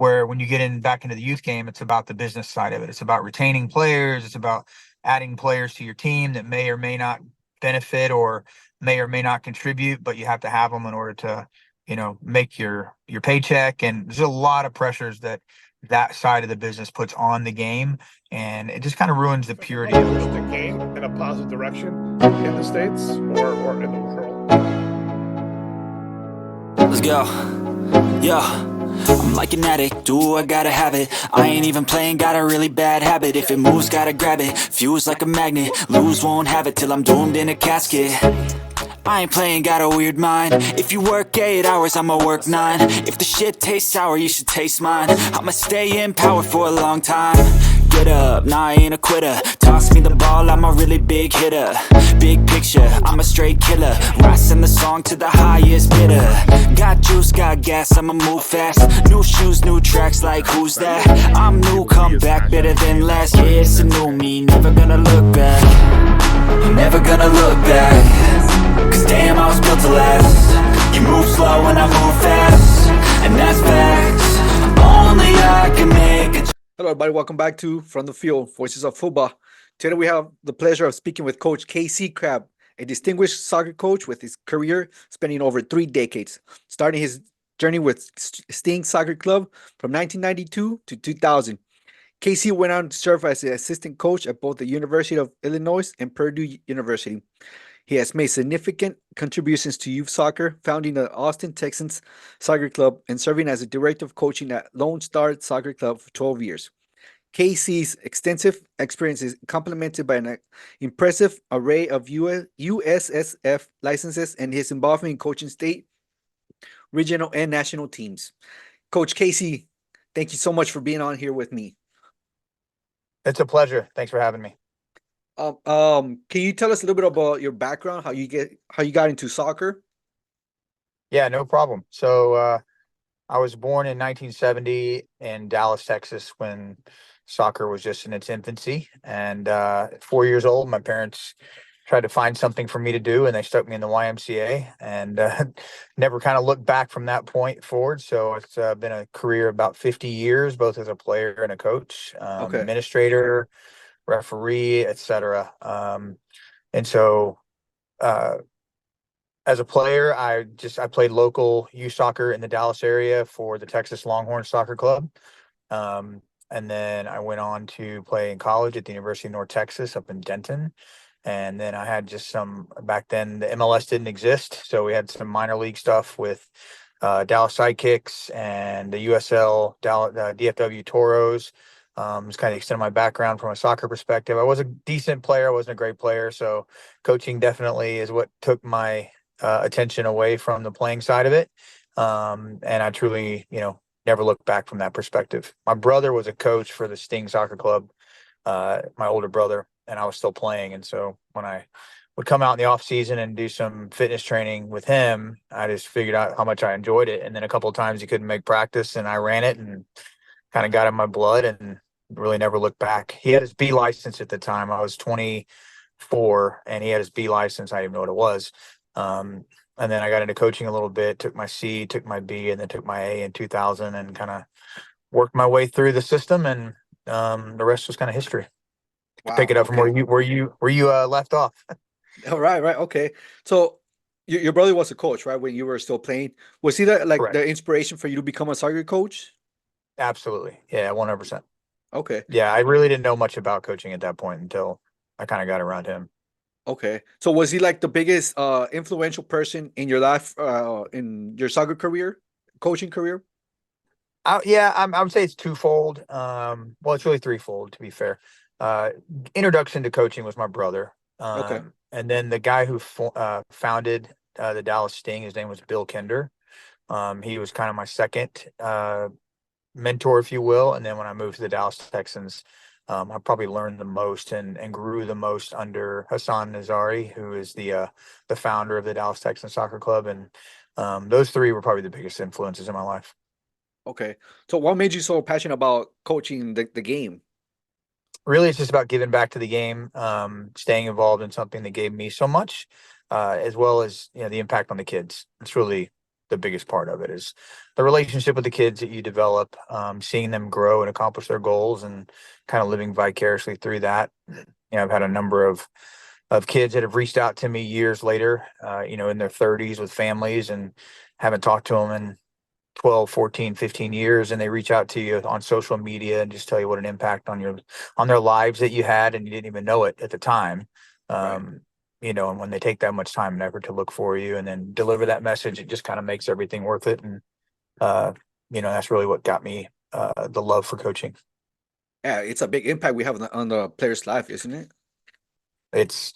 Where when you get back into the youth game, it's about the business side of it. It's about retaining players. It's about adding players to your team that may or may not benefit or may or may not contribute, but you have to have them in order to, make your paycheck. And there's a lot of pressures that side of the business puts on the game, and it just kind of ruins the purity of it. The game in a positive direction in the States or in the world. Let's go. Yeah. I'm like an addict, do I gotta have it. I ain't even playing, got a really bad habit. If it moves, gotta grab it, fuse like a magnet. Lose, won't have it till I'm doomed in a casket. I ain't playing, got a weird mind. If you work 8 hours, I'ma work 9. If the shit tastes sour, you should taste mine. I'ma stay in power for a long time. Get up, nah, I ain't a quitter. Toss me the ball, I'm a really big hitter. Big picture, I'm a straight killer. Rising the song to the highest bidder. Got juice, got gas, I'ma move fast. New shoes, new tracks, like who's that? I'm new, come back, better than last. Yeah, it's a new me, never gonna look back. Never gonna look back. Cause damn, I was built to last. You move slow and I move fast. And that's facts. Only I can make it. Hello, everybody. Welcome back to From the Field, Voices of Football. Today we have the pleasure of speaking with Coach KC Crabb, a distinguished soccer coach with his career spanning over 3 decades, starting his journey with Sting Soccer Club from 1992 to 2000. KC went on to serve as the assistant coach at both the University of Illinois and Purdue University. He has made significant contributions to youth soccer, founding the Austin Texans Soccer Club and serving as a director of coaching at Lonestar Soccer Club for 12 years. KC's extensive experience is complemented by an impressive array of USSF licenses and his involvement in coaching state, regional, and national teams. Coach KC, thank you so much for being on here with me. It's a pleasure. Thanks for having me. Can you tell us a little bit about your background, how you got into soccer? Yeah, no problem. So I was born in 1970 in Dallas, Texas, when soccer was just in its infancy. And 4 years old, my parents tried to find something for me to do, and they stuck me in the YMCA, and never kind of looked back from that point forward. So it's been a career about 50 years, both as a player and a coach, administrator, referee, etc. And so as a player, I played local youth soccer in the Dallas area for the Texas Longhorn Soccer Club. And then I went on to play in college at the University of North Texas up in Denton. And then I had just back then the MLS didn't exist. So we had some minor league stuff with Dallas Sidekicks and the USL, DFW Toros. It's kind of extended my background from a soccer perspective. I was a decent player. I wasn't a great player. So coaching definitely is what took my attention away from the playing side of it. And I truly, never looked back from that perspective. My brother was a coach for the Sting Soccer Club, my older brother, and I was still playing. And so when I would come out in the off season and do some fitness training with him, I just figured out how much I enjoyed it. And then a couple of times he couldn't make practice, and I ran it and kind of got in my blood and really never looked back. He had his B license at the time. I was 24 and he had his B license. I didn't even know what it was. And then I got into coaching a little bit, took my C, took my B, and then took my A in 2000 and kind of worked my way through the system. And the rest was kind of history. Wow, pick it up from where you left off. All right. Okay. So your brother was a coach, right? When you were still playing, was he the inspiration for you to become a soccer coach? Absolutely. Yeah. 100%. Okay. Yeah. I really didn't know much about coaching at that point until I kind of got around him. Okay. So was he like the biggest influential person in your life, in your soccer career, coaching career? Yeah, I would say it's twofold. Well, it's really threefold, to be fair. Introduction to coaching was my brother. Okay. And then the guy who founded the Dallas Sting, his name was Bill Kinder. He was kind of my second mentor, if you will. And then when I moved to the Dallas Texans, I probably learned the most and grew the most under Hassan Nazari, who is the founder of the Dallas Texans Soccer Club. And those three were probably the biggest influences in my life. Okay. So what made you so passionate about coaching the game? Really, it's just about giving back to the game, staying involved in something that gave me so much, as well as the impact on the kids. It's really the biggest part of it is the relationship with the kids that you develop, seeing them grow and accomplish their goals and kind of living vicariously through that. I've had a number of kids that have reached out to me years later, in their 30s with families and haven't talked to them in 12, 14, 15 years, and they reach out to you on social media and just tell you what an impact on their lives that you had and you didn't even know it at the time. And when they take that much time and effort to look for you and then deliver that message, it just kind of makes everything worth it. And that's really what got me the love for coaching. Yeah, it's a big impact we have on the player's life, isn't it? It's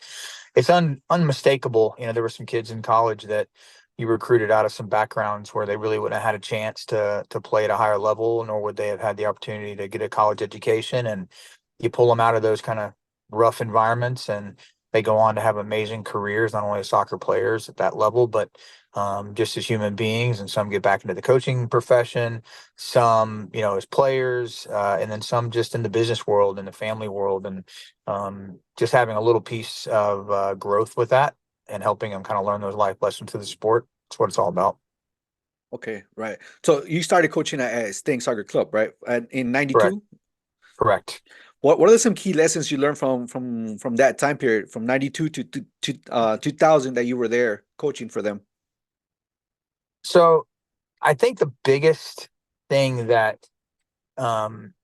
unmistakable. There were some kids in college that you recruited out of some backgrounds where they really wouldn't have had a chance to play at a higher level, nor would they have had the opportunity to get a college education. And you pull them out of those kind of rough environments, and they go on to have amazing careers, not only as soccer players at that level, but just as human beings. And some get back into the coaching profession, some, as players, and then some just in the business world and the family world. And just having a little piece of growth with that and helping them kind of learn those life lessons to the sport. That's what it's all about. Okay, right. So you started coaching at Sting Soccer Club, right? In '92. Correct. What are some key lessons you learned from that time period, from '92 to 2000 that you were there coaching for them? So I think the biggest thing that kind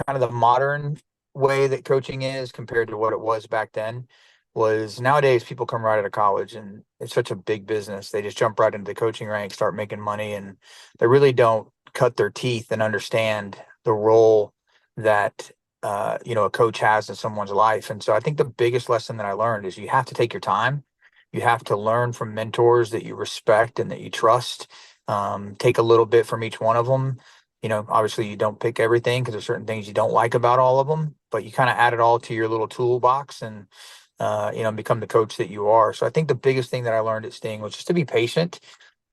of the modern way that coaching is compared to what it was back then was nowadays people come right out of college and it's such a big business. They just jump right into the coaching ranks, start making money, and they really don't cut their teeth and understand the role that a coach has in someone's life. And so I think the biggest lesson that I learned is you have to take your time. You have to learn from mentors that you respect and that you trust. Take a little bit from each one of them. Obviously you don't pick everything because there's certain things you don't like about all of them, but you kind of add it all to your little toolbox and, become the coach that you are. So I think the biggest thing that I learned at Sting was just to be patient.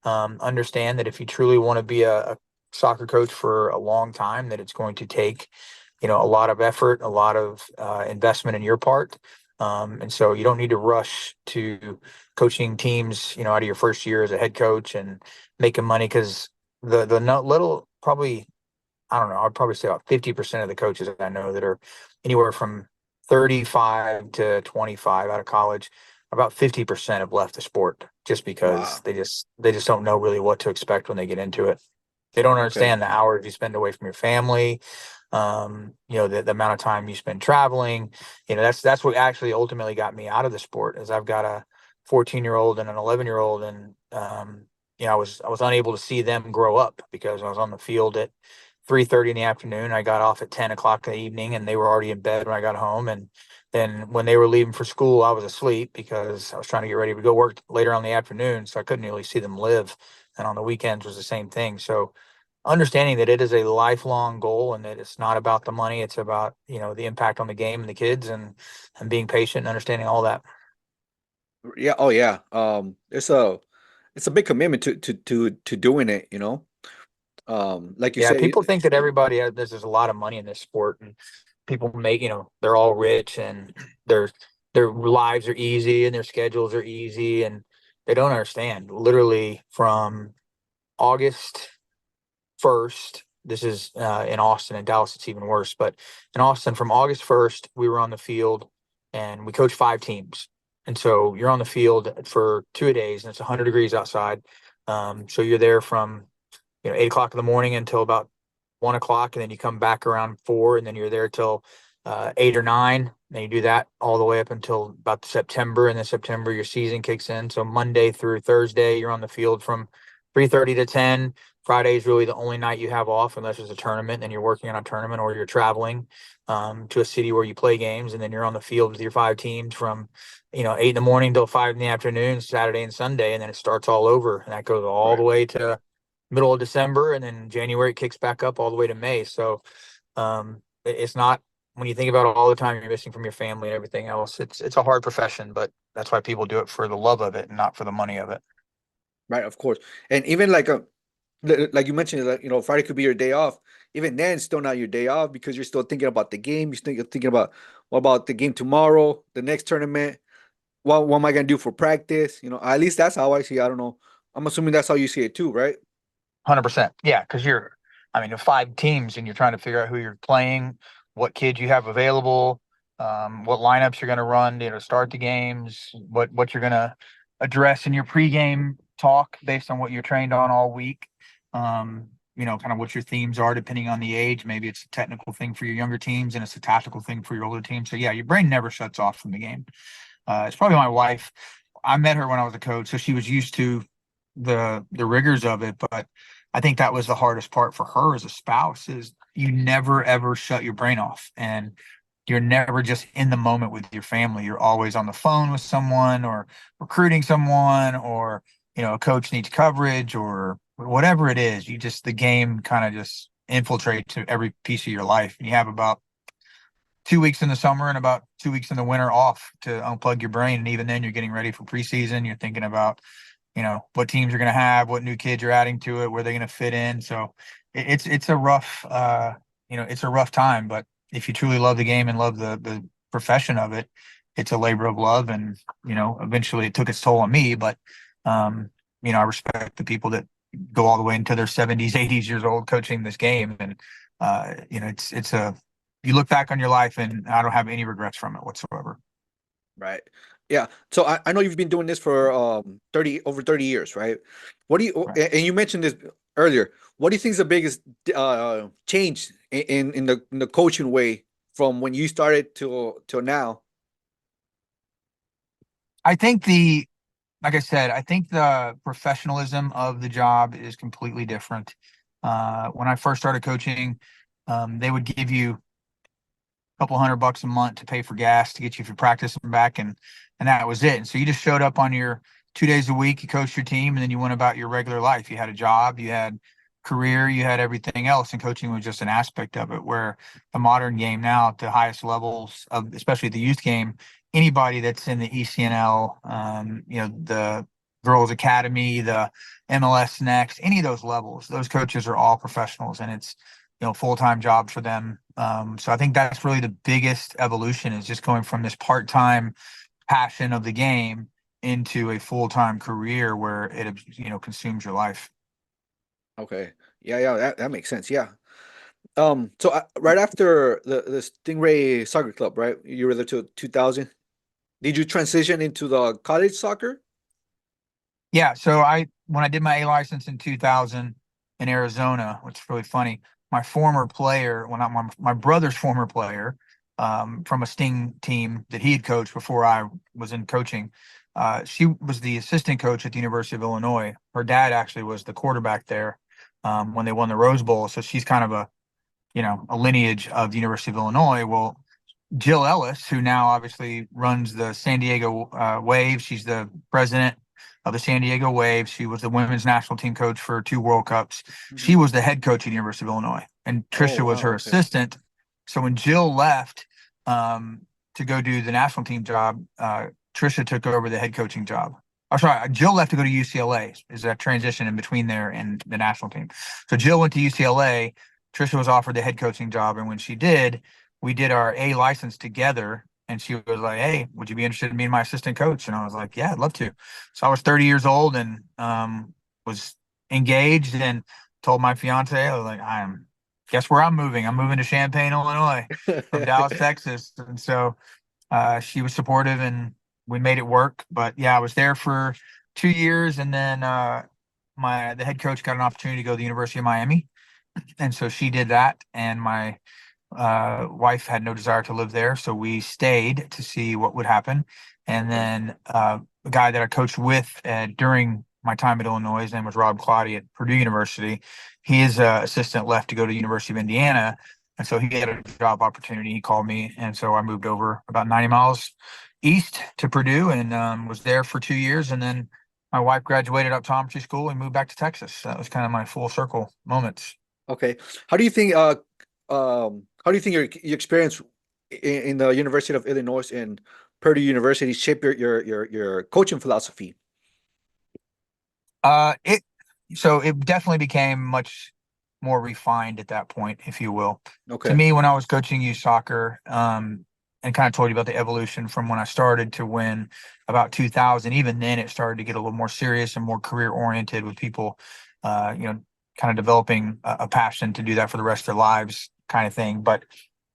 Understand that if you truly want to be a soccer coach for a long time, that it's going to take, a lot of effort, a lot of investment in your part. And so you don't need to rush to coaching teams, out of your first year as a head coach and making money, because the little probably, I don't know, I'd probably say about 50% of the coaches I know that are anywhere from 35 to 25 out of college, about 50% have left the sport just because Wow. they just don't know really what to expect when they get into it. They don't Okay. understand the hours you spend away from your family, the amount of time you spend traveling. That's what actually ultimately got me out of the sport, is I've got a 14-year-old and an 11-year-old, and I was unable to see them grow up because I was on the field at 3:30 in the afternoon. I got off at 10 o'clock in the evening, and they were already in bed when I got home. And then when they were leaving for school, I was asleep because I was trying to get ready to go work later on in the afternoon. So I couldn't really see them live. And on the weekends was the same thing. So understanding that it is a lifelong goal and that it's not about the money, it's about, the impact on the game and the kids, and being patient and understanding all that. Yeah. Oh, yeah. It's a big commitment to doing it. Like you Yeah, say. people think that everybody there's a lot of money in this sport, and people make, they're all rich and their lives are easy and their schedules are easy, and they don't understand. Literally from August 1st, this is in Austin. In Dallas it's even worse, but in Austin from August 1st we were on the field and we coached 5 teams. And so you're on the field for 2 days and it's 100 degrees outside. So you're there from 8 o'clock in the morning until about 1 o'clock, and then you come back around 4, and then you're there till 8 or 9. And you do that all the way up until about September, and then September your season kicks in. So Monday through Thursday you're on the field from 3:30 to 10. Friday is really the only night you have off unless there's a tournament, and you're working on a tournament, or you're traveling to a city where you play games, and then you're on the field with your 5 teams from 8 in the morning till 5 in the afternoon, Saturday and Sunday, and then it starts all over, and that goes all the way to middle of December, and then January it kicks back up all the way to May. So it's not, when you think about all the time you're missing from your family and everything else, it's a hard profession, but that's why people do it, for the love of it and not for the money of it. Right, of course. And even like you mentioned, like, Friday could be your day off. Even then, it's still not your day off because you're still thinking about the game. You're thinking about, what about the game tomorrow, the next tournament? What am I gonna do for practice? At least that's how I see. I don't know I'm assuming that's how you see it too, right? 100%. Yeah, because I mean, 5 teams, and you're trying to figure out who you're playing, what kids you have available, what lineups you're going to run, to start the games, what you're going to address in your pregame talk based on what you're trained on all week. Kind of what your themes are depending on the age. Maybe it's a technical thing for your younger teams, and it's a tactical thing for your older teams. So yeah, your brain never shuts off from the game. It's probably my wife. I met her when I was a coach, so she was used to the rigors of it, but I think that was the hardest part for her as a spouse is you never ever shut your brain off, and you're never just in the moment with your family. You're always on the phone with someone or recruiting someone, or a coach needs coverage or whatever it is. The game kind of just infiltrates every piece of your life, and you have about 2 weeks in the summer and about 2 weeks in the winter off to unplug your brain. And even then you're getting ready for preseason. You're thinking about what teams you're going to have, what new kids you're adding to it, where they're going to fit in. So it's a rough, it's a rough time, but if you truly love the game and love the profession of it, it's a labor of love. And, eventually it took its toll on me, but, I respect the people that go all the way into their 70s, 80s years old coaching this game. And, you look back on your life and I don't have any regrets from it whatsoever. Right. Yeah. So I know you've been doing this for over 30 years, right? What do you Right. and you mentioned this earlier. What do you think is the biggest change in the coaching way from when you started till now? I think like I said, I think the professionalism of the job is completely different. When I first started coaching, they would give you couple $100 a month to pay for gas to get you for practice and back, and that was it. And so you just showed up on your 2 days a week, you coached your team, and then you went about your regular life. You had a job, you had career, you had everything else, and coaching was just an aspect of it. Where the modern game now, at the highest levels of, especially the youth game, anybody that's in the ECNL, the Girls Academy, the MLS Next, any of those levels, those coaches are all professionals, and it's full-time job for them. So I think that's really the biggest evolution, is just going from this part-time passion of the game into a full-time career where it consumes your life. Okay. Yeah, that makes sense. Yeah. So right after the Stingray Soccer Club, right? You were there till 2000. Did you transition into the college soccer? Yeah. So when I did my A license in 2000 in Arizona, which is really funny, my former player, well, not my brother's former player, from a Sting team that he had coached before I was in coaching. She was the assistant coach at the University of Illinois. Her dad actually was the quarterback there, when they won the Rose Bowl. So she's kind of a lineage of the University of Illinois. Well, Jill Ellis, who now obviously runs the San Diego Waves, she's the president of the San Diego Waves. She was the women's national team coach for 2 World Cups. She was the head coach at the University of Illinois, and Trisha Oh, was wow. her Okay. assistant. So when Jill left to go do the national team job, Trisha took over the head coaching job. Oh, sorry, Jill left to go to UCLA. Is that transition in between there and the national team? So Jill went to UCLA. Trisha was offered the head coaching job, and when she did, we did our A license together. And she was like, "Hey, would you be interested in being my assistant coach?" And I was like, "Yeah, I'd love to." So I was 30 years old and was engaged, and told my fiance, I was like, guess where I'm moving? I'm moving to Champaign, Illinois from Dallas, Texas. And so she was supportive, and we made it work. But yeah, I was there for 2 years, and then the head coach got an opportunity to go to the University of Miami. And so she did that, and my wife had no desire to live there, so we stayed to see what would happen. And then the guy that I coached with during my time at Illinois, his name was Rob Claudy at Purdue University. His assistant left to go to the University of Indiana, and so he had a job opportunity. He called me, and so I moved over about 90 miles east to Purdue, and was there for 2 years. And then my wife graduated optometry school and moved back to Texas. That was kind of my full circle moments. Okay. How do you think your experience in the University of Illinois and Purdue University shaped your coaching philosophy? It definitely became much more refined at that point, if you will. To Okay. me, when I was coaching youth soccer, and kind of told you about the evolution from when I started to when about 2000. Even then, it started to get a little more serious and more career oriented with people, kind of developing a passion to do that for the rest of their lives, kind of thing. But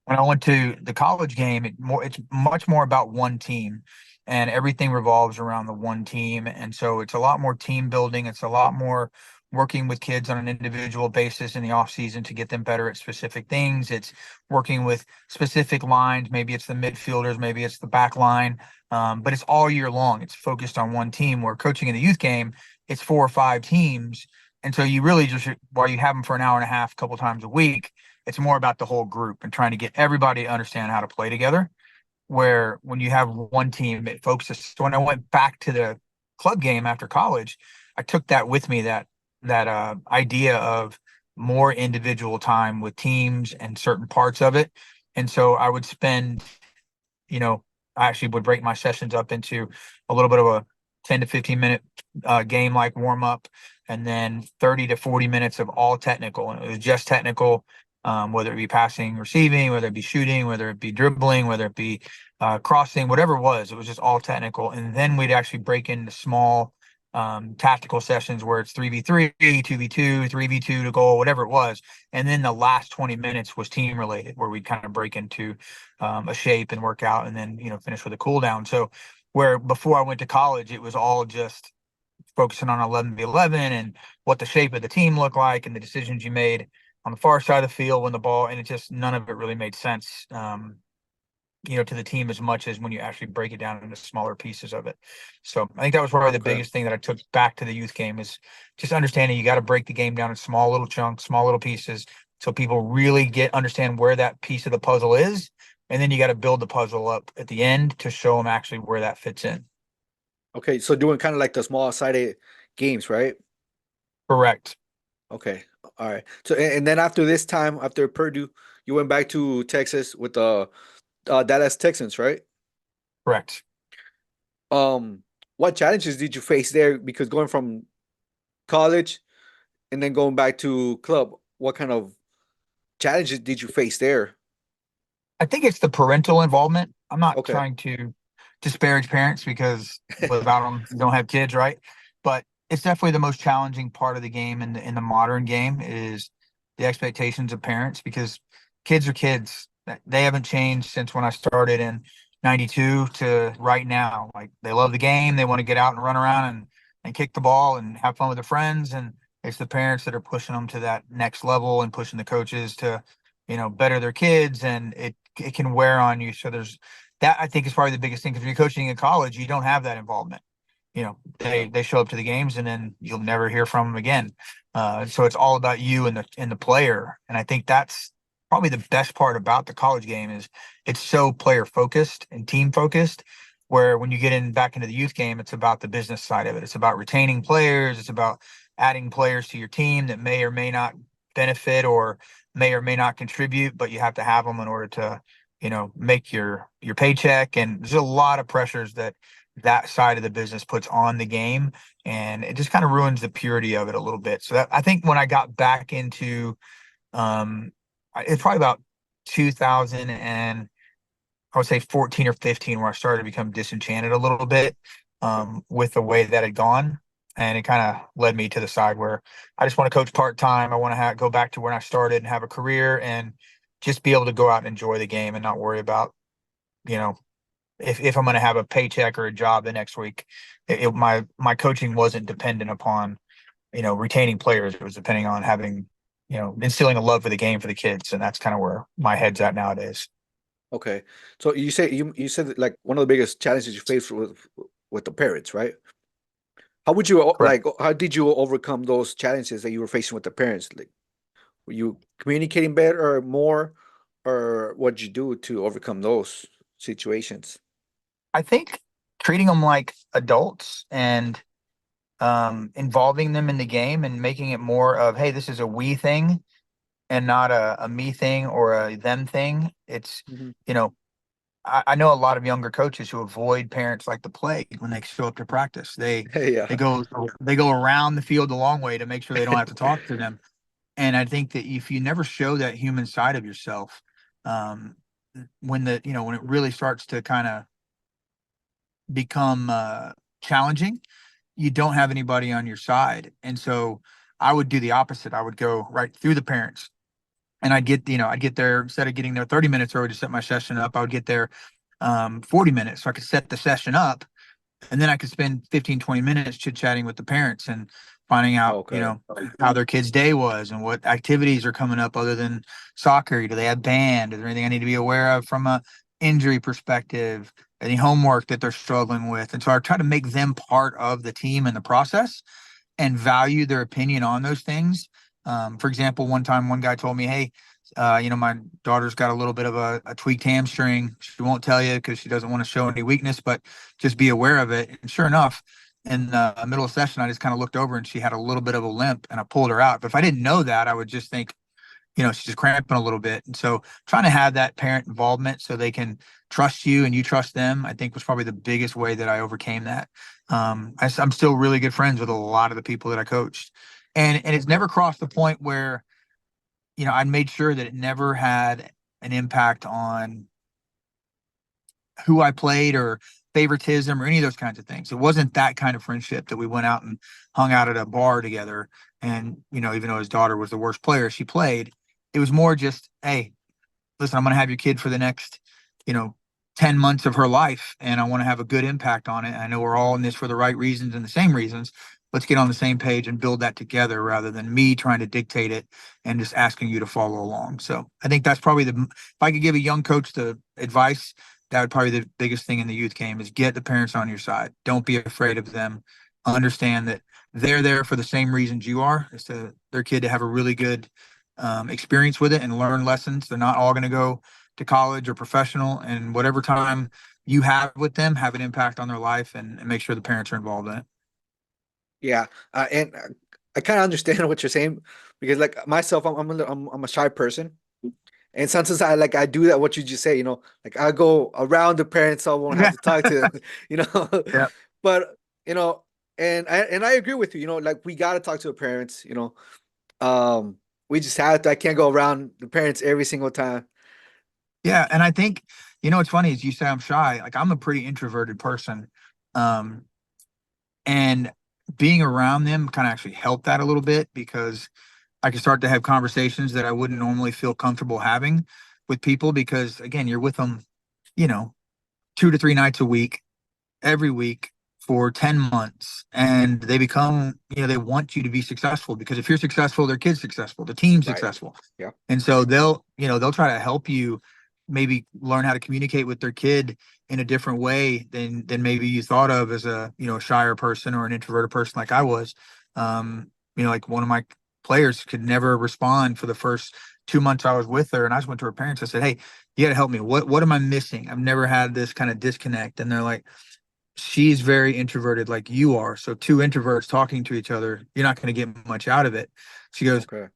when I went to the college game, it's much more about one team, and everything revolves around the one team. And so it's a lot more team building. It's a lot more working with kids on an individual basis in the off season to get them better at specific things. It's working with specific lines. Maybe it's the midfielders, maybe it's the back line. But it's all year long. It's focused on one team. Where coaching in the youth game, it's 4 or 5 teams. And so you really just, while you have them for an hour and a half, a couple times a week, it's more about the whole group and trying to get everybody to understand how to play together. Where when you have one team, it focuses. So when I went back to the club game after college, I took that with me, that idea of more individual time with teams and certain parts of it. And so I would spend, I actually would break my sessions up into a little bit of a 10 to 15 minute game like warm up, and then 30 to 40 minutes of all technical. And it was just technical, whether it be passing, receiving, whether it be shooting, whether it be dribbling, whether it be crossing, whatever it was just all technical. And then we'd actually break into small tactical sessions where it's 3v3, 2v2, 3v2 to goal, whatever it was. And then the last 20 minutes was team related, where we'd kind of break into a shape and work out, and then finish with a cool down. So where before I went to college, it was all just focusing on 11v11 and what the shape of the team looked like and the decisions you made on the far side of the field when the ball, and it just, none of it really made sense to the team as much as when you actually break it down into smaller pieces of it. So I think that was probably the biggest thing that I took back to the youth game, is just understanding you got to break the game down in small little chunks, small little pieces, so people really understand where that piece of the puzzle is. And then you got to build the puzzle up at the end to show them actually where that fits in. Okay, so doing kind of like the small sided games, right? Correct. Okay, all right. So and then after this time, after Purdue, you went back to Texas with the Dallas Texans, right? Correct. What challenges did you face there? Because going from college and then going back to club, what kind of challenges did you face there? I think it's the parental involvement. I'm not Okay. trying to disparage parents, because without them, you don't have kids, right? But it's definitely the most challenging part of the game in the modern game, is the expectations of parents, because kids are kids. They haven't changed since when I started in 92 to right now. Like, they love the game. They want to get out and run around and kick the ball and have fun with their friends. And it's the parents that are pushing them to that next level and pushing the coaches to, better their kids. And it can wear on you. So there's that, I think, is probably the biggest thing, because if you're coaching in college, you don't have that involvement. They show up to the games and then you'll never hear from them again. So it's all about you and the player. And I think that's probably the best part about the college game, is it's so player focused and team focused, where when you get back into the youth game, it's about the business side of it. It's about retaining players. It's about adding players to your team that may or may not benefit or may or may not contribute, but you have to have them in order to, make your paycheck. And there's a lot of pressures that side of the business puts on the game, and it just kind of ruins the purity of it a little bit. So that, I think, when I got back into, it's probably about 2000 and I would say 14 or 15, where I started to become disenchanted a little bit with the way that had gone. And it kind of led me to the side where I just want to coach part-time. I want to go back to when I started and have a career and just be able to go out and enjoy the game and not worry about, if I'm going to have a paycheck or a job the next week. My coaching wasn't dependent upon, retaining players. It was depending on having, instilling a love for the game for the kids. And that's kind of where my head's at nowadays. Okay. So you said that, like, one of the biggest challenges you faced with the parents, right? How would you Correct. how did you overcome those challenges that you were facing with the parents? Like, were you communicating better or more, or what did you do to overcome those situations? I think treating them like adults and involving them in the game and making it more of, hey, this is a we thing and not a me thing or a them thing. It's, Mhm. I know a lot of younger coaches who avoid parents like the plague when they show up to practice. They Yeah. go around the field the long way to make sure they don't have to talk to them. And I think that if you never show that human side of yourself, um, when it really starts to kind of become challenging, you don't have anybody on your side. And so I would do the opposite. I would go right through the parents, and I'd get there, instead of getting there 30 minutes early to set my session up, I would get there 40 minutes so I could set the session up, and then I could spend 15, 20 minutes chit chatting with the parents and finding out, Okay. how their kid's day was and what activities are coming up other than soccer. Do they have band? Is there anything I need to be aware of from a injury perspective? Any homework that they're struggling with? And so I try to make them part of the team in the process and value their opinion on those things. For example, one time, one guy told me, "Hey, my daughter's got a little bit of a tweaked hamstring. She won't tell you because she doesn't want to show any weakness, but just be aware of it." And sure enough, in the middle of session, I just kind of looked over and she had a little bit of a limp, and I pulled her out. But if I didn't know that, I would just think, she's just cramping a little bit. And so trying to have that parent involvement so they can trust you and you trust them, I think was probably the biggest way that I overcame that. I'm still really good friends with a lot of the people that I coached, and it's never crossed the point where, I made sure that it never had an impact on who I played or favoritism or any of those kinds of things. It wasn't that kind of friendship that we went out and hung out at a bar together. And, even though his daughter was the worst player she played, it was more just, hey, listen, I'm going to have your kid for the next, 10 months of her life, and I want to have a good impact on it. I know we're all in this for the right reasons and the same reasons. Let's get on the same page and build that together rather than me trying to dictate it and just asking you to follow along. So I think that's probably if I could give a young coach the advice, that would probably be the biggest thing in the youth game is get the parents on your side. Don't be afraid of them. Understand that they're there for the same reasons you are, is to their kid to have a really good experience with it and learn lessons. They're not all going to go to college or professional, and whatever time you have with them, have an impact on their life, and make sure the parents are involved in it. Yeah, and I kind of understand what you're saying, because like myself, I'm a shy person, and sometimes I do that what you just say, like I go around the parents, so I won't have to talk to them, Yeah. But and I agree with you, like we got to talk to the parents, we just have to. I can't go around the parents every single time. Yeah, and I think, what's funny is you say I'm shy. Like, I'm a pretty introverted person. Um, and being around them kind of actually helped that a little bit, because I could start to have conversations that I wouldn't normally feel comfortable having with people, because again, you're with them, 2 to 3 nights a week, every week for 10 months, and they become, they want you to be successful, because if you're successful, their kid's successful, the team's Right. successful. Yeah. And so they'll try to help you maybe learn how to communicate with their kid in a different way than maybe you thought of as a, a shyer person or an introverted person like I was. Like one of my players could never respond for the first 2 months I was with her, and I just went to her parents. I said, "Hey, you got to help me. What am I missing? I've never had this kind of disconnect." And they're like, "She's very introverted like you are. So two introverts talking to each other, you're not going to get much out of it." She goes, Okay.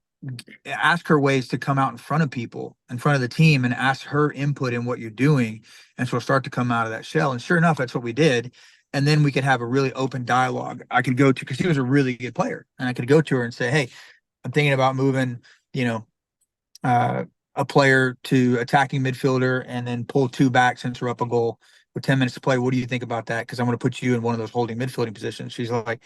"Ask her ways to come out in front of people, in front of the team, and ask her input in what you're doing." And she'll start to come out of that shell. And sure enough, that's what we did. And then we could have a really open dialogue. I could go to, because she was a really good player, and I could go to her and say, "Hey, I'm thinking about moving, a player to attacking midfielder and then pull two back since we're up a goal with 10 minutes to play. What do you think about that? Because I'm going to put you in one of those holding midfielding positions." She's like,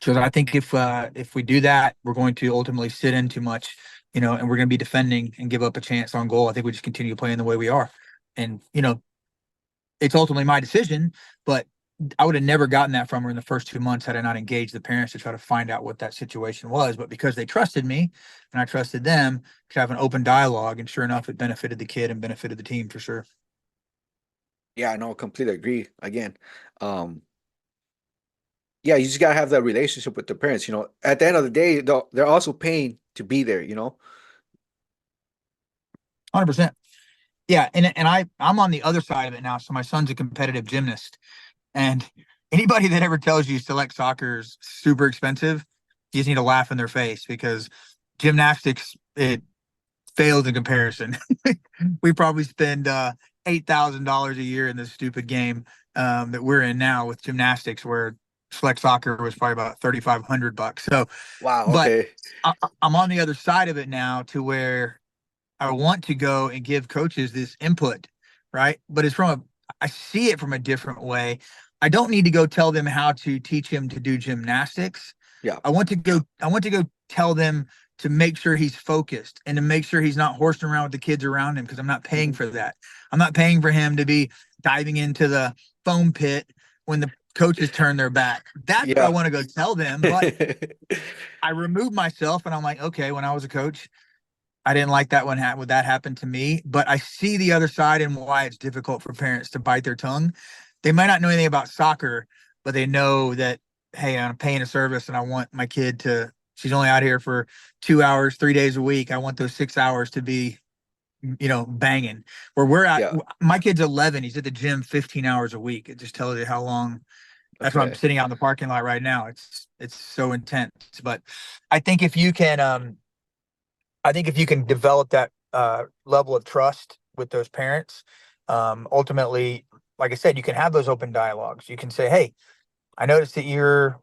"I think if we do that, we're going to ultimately sit in too much, and we're going to be defending and give up a chance on goal. I think we just continue playing the way we are." And, it's ultimately my decision, but I would have never gotten that from her in the first 2 months had I not engaged the parents to try to find out what that situation was. But because they trusted me and I trusted them, to have an open dialogue, and sure enough, it benefited the kid and benefited the team for sure. Yeah, I know, completely agree. Again, um, yeah, you just gotta have that relationship with the parents. At the end of the day, they're also paying to be there. 100%. Yeah, and I'm on the other side of it now. So my son's a competitive gymnast, and anybody that ever tells you select soccer is super expensive, you just need to laugh in their face, because gymnastics, it fails in comparison. We probably spend $8,000 a year in this stupid game that we're in now with gymnastics, where select soccer was probably about $3,500. So, Wow. but Okay. I'm on the other side of it now, to where I want to go and give coaches this input, right? But I see it from a different way. I don't need to go tell them how to teach him to do gymnastics. Yeah. I want to go tell them to make sure he's focused and to make sure he's not horsing around with the kids around him, because I'm not paying for that. I'm not paying for him to be diving into the foam pit when the coaches turn their back. That's what I want to go tell them. But I remove myself and I'm like, okay, when I was a coach, I didn't like that when that happened to me, but I see the other side and why it's difficult for parents to bite their tongue. They might not know anything about soccer, but they know that, hey, I'm paying a service and I want my kid to, she's only out here for 2 hours, 3 days a week. I want those 6 hours to be, banging. Where we're at, my kid's 11. He's at the gym 15 hours a week. It just tells you how long. That's why I'm sitting out in the parking lot right now. It's so intense. But I think if you can, develop that level of trust with those parents, ultimately, like I said, you can have those open dialogues. You can say, hey, I noticed that you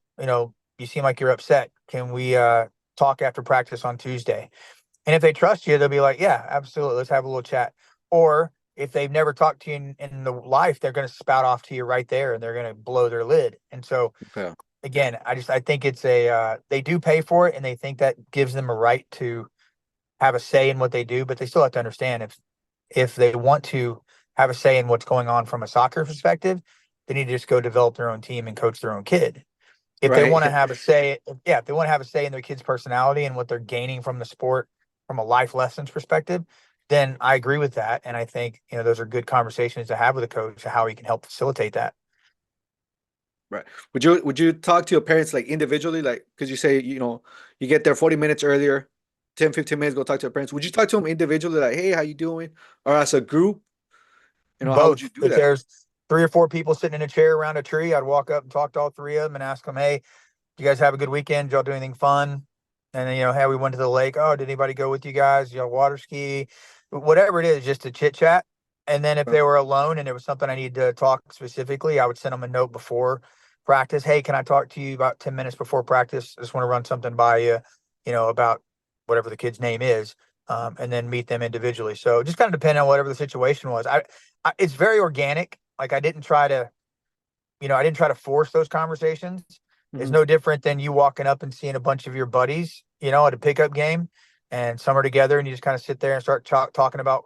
seem like you're upset. Can we talk after practice on Tuesday? And if they trust you, they'll be like, yeah, absolutely. Let's have a little chat. Or if they've never talked to you in the life, they're going to spout off to you right there and they're going to blow their lid. And so, again, I think it's they do pay for it and they think that gives them a right to have a say in what they do, but they still have to understand if they want to have a say in what's going on from a soccer perspective, they need to just go develop their own team and coach their own kid. If they want to have a say, if they want to have a say in their kid's personality and what they're gaining from the sport from a life lessons perspective, then I agree with that. And I think, those are good conversations to have with a coach, how he can help facilitate that. Right. Would you talk to your parents like individually, like, because you say, you get there 40 minutes earlier, 10, 15 minutes, go talk to your parents. Would you talk to them individually, like, hey, how you doing? Or as a group? How would you do If that? there's 3 or 4 people sitting in a chair around a tree, I'd walk up and talk to all 3 of them and ask them, hey, you guys have a good weekend? Did y'all do anything fun? And then, hey, we went to the lake. Oh, did anybody go with you guys? Water ski, whatever it is, just to chit chat. And then if they were alone and there was something I needed to talk specifically, I would send them a note before practice. Hey, can I talk to you about 10 minutes before practice? I just want to run something by you, about whatever the kid's name is, and then meet them individually. So just kind of depending on whatever the situation was. It's very organic. Like I didn't try to force those conversations. It's no different than you walking up and seeing a bunch of your buddies, at a pickup game, and some are together and you just kind of sit there and start talking about,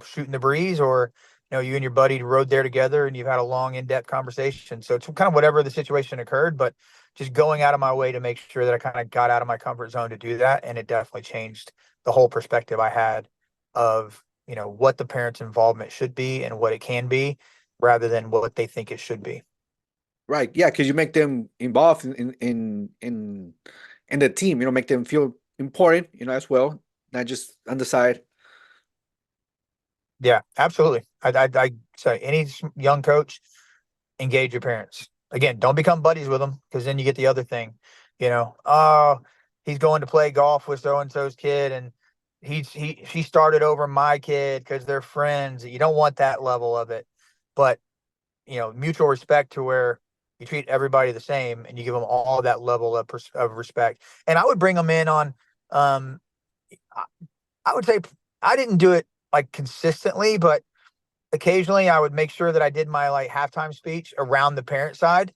shooting the breeze, or, you and your buddy rode there together and you've had a long in-depth conversation. So it's kind of whatever the situation occurred, but just going out of my way to make sure that I kind of got out of my comfort zone to do that. And it definitely changed the whole perspective I had of, what the parents' involvement should be and what it can be, rather than what they think it should be. Right. Yeah, because you make them involved in the team, make them feel important, as well, not just on the side. Yeah, absolutely. I say any young coach, engage your parents. Again, don't become buddies with them, because then you get the other thing, oh, he's going to play golf with so-and-so's kid and she started over my kid because they're friends. You don't want that level of it, but mutual respect to where you treat everybody the same and you give them all that level of respect. And I would bring them in on, I would say I didn't do it like consistently, but occasionally I would make sure that I did my like halftime speech around the parent side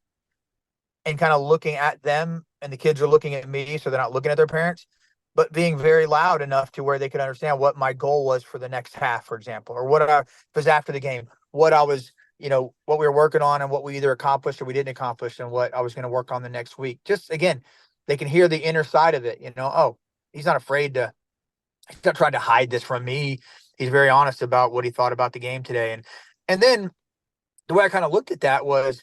and kind of looking at them, and the kids are looking at me, so they're not looking at their parents, but being very loud enough to where they could understand what my goal was for the next half, for example, or what I was after the game, what I was, what we were working on and what we either accomplished or we didn't accomplish and what I was going to work on the next week. Just again, they can hear the inner side of it, oh, he's not trying to hide this from me. He's very honest about what he thought about the game today. And then the way I kind of looked at that was,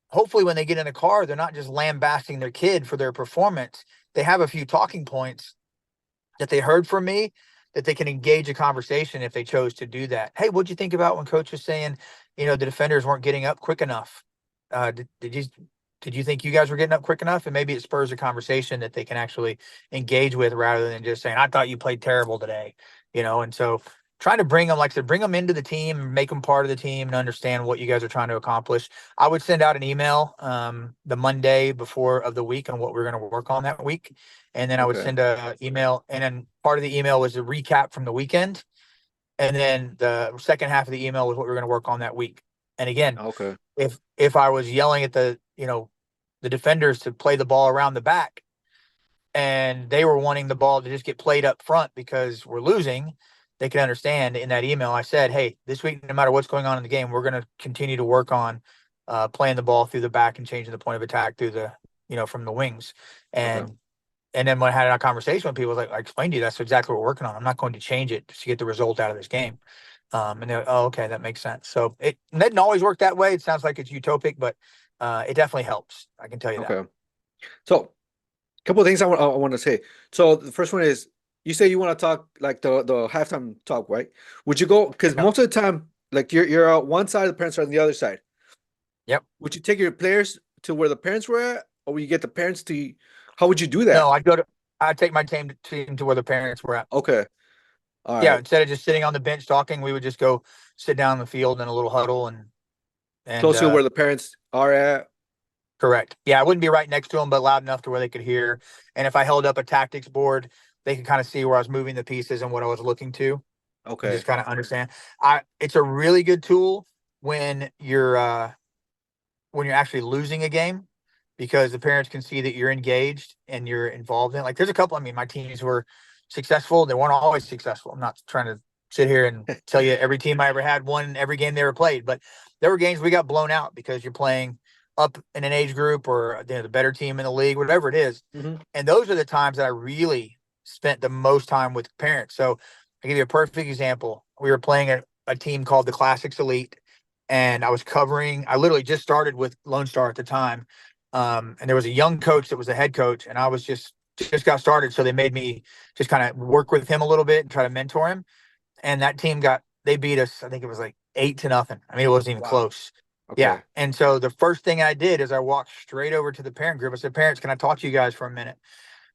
hopefully when they get in a car, they're not just lambasting their kid for their performance. They have a few talking points that they heard from me that they can engage a conversation if they chose to do that. Hey, what'd you think about when coach was saying, the defenders weren't getting up quick enough? Did you think you guys were getting up quick enough? And maybe it spurs a conversation that they can actually engage with, rather than just saying, I thought you played terrible today, and so trying to bring them, like I said, bring them into the team, make them part of the team, and understand what you guys are trying to accomplish. I would send out an email the Monday before of the week on what we're going to work on that week, and then I would Okay. send a email, and then part of the email was a recap from the weekend, and then the second half of the email was what we're going to work on that week. And again, Okay. if I was yelling at the the defenders to play the ball around the back, and they were wanting the ball to just get played up front because we're losing, they can understand. In that email, I said, hey, this week, no matter what's going on in the game, we're going to continue to work on playing the ball through the back and changing the point of attack through the, from the wings. Okay. And then when I had a conversation with people, like, I explained to you, that's exactly what we're working on. I'm not going to change it just to get the result out of this game. And they're, oh, okay, that makes sense. So it didn't always work that way. It sounds like it's utopic, but it definitely helps. I can tell you that. Okay. So, couple of things I want to say. So the first one is, you say you want to talk like the halftime talk, right? Would you go, because Yep. most of the time, like you're on one side, the parents are on the other side. Yep. Would you take your players to where the parents were at, or would you get the parents to? How would you do that? No, I'd take my team to where the parents were at. Okay. All Yeah, right. instead of just sitting on the bench talking, we would just go sit down in the field in a little huddle and Close to where the parents are at. correct. Yeah, I wouldn't be right next to them, but loud enough to where they could hear. And if I held up a tactics board, they could kind of see where I was moving the pieces and what I was looking to. And Okay. just kind of understand. It's a really good tool when you're actually losing a game, because the parents can see that you're engaged and you're involved in it. Like, there's a couple, I mean, my teams were successful. They weren't always successful. I'm not trying to sit here and tell you every team I ever had won every game they ever played, but there were games we got blown out because you're playing up in an age group or the better team in the league, whatever it is. Mhm. And those are the times that I really spent the most time with parents. So I'll give you a perfect example. We were playing a team called the Classics Elite, and I literally just started with Lone Star at the time. And there was a young coach that was the head coach, and I was just got started. So they made me just kind of work with him a little bit and try to mentor him. And that team they beat us. I think it was like 8-0. I mean, it wasn't even Wow. close. Okay. Yeah. And so the first thing I did is I walked straight over to the parent group. I said, parents, can I talk to you guys for a minute?